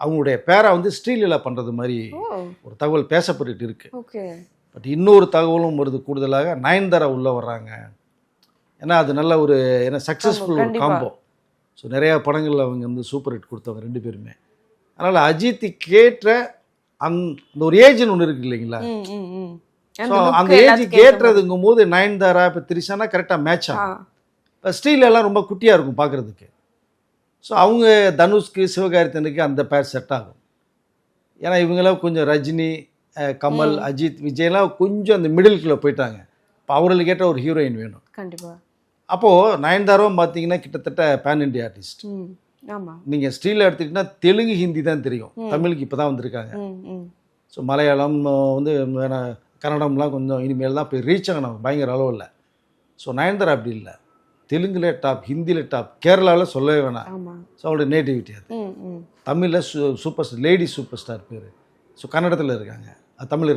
அவங்களுடைய பேரை வந்து ஸ்ரீலீலா பண்ணுறது மாதிரி ஒரு தகவல் பேசப்பட்டு இருக்கு. ஓகே. பட் இன்னொரு தகவலும் வருது கூடுதலாக, நயன்தாரா உள்ளே வர்றாங்க. ஏன்னா அது நல்ல ஒரு சக்ஸஸ்ஃபுல் ஒரு காம்போ. ஸோ நிறையா படங்களில் அவங்க வந்து சூப்பர் ஹிட் கொடுத்தவங்க 2 பேருமே. அதனால் அஜித் கேட்ட அந்த ஒரு ஏஜ்னு ஒன்று இருக்குது இல்லைங்களா? ஸோ அந்த ஏஜுக்கு ஏற்றதுங்கும் போது நயன்தாரா இப்போ திரிஷானா கரெக்டாக மேட்ச் ஆகும். இப்போ ஸ்ரீலெல்லாம் ரொம்ப குட்டியாக இருக்கும் பார்க்குறதுக்கு. ஸோ அவங்க தனுஷ்க்கு சிவகார்த்திகனுக்கு அந்த பேர் செட் ஆகும். ஏன்னா இவங்களாம் கொஞ்சம் ரஜினி, கமல், அஜித், விஜய்லாம் கொஞ்சம் அந்த மிடில்குள்ளே போயிட்டாங்க. இப்போ அவர்களுக்கு ஏற்ற ஒரு ஹீரோயின் வேணும் கண்டிப்பாக. அப்போது நயன்தாராவும் பார்த்தீங்கன்னா கிட்டத்தட்ட பேன் இண்டியா ஆர்டிஸ்ட். ஆமாம். நீங்கள் ஸ்ரீல எடுத்துக்கிட்டிங்கன்னா தெலுங்கு, ஹிந்தி தான் தெரியும். தமிழுக்கு இப்போ தான் வந்திருக்காங்க. ஸோ மலையாளம் வந்து கன்னடம்லாம் கொஞ்சம் இனிமேல் தான் போய் ரீச் ஆகணும் பயங்கர அளவில். ஸோ நயன்தாரா அப்படி இல்லை. தெலுங்குல டாப், ஹிந்தியில் டாப், கேரளாவில் சொல்லவே வேணாம். ஸோ அவங்களோட நேட்டிவிட்டி அது. தமிழில் super star, lady super star பேர். ஸோ கன்னடத்தில் இருக்காங்க, தமிழ்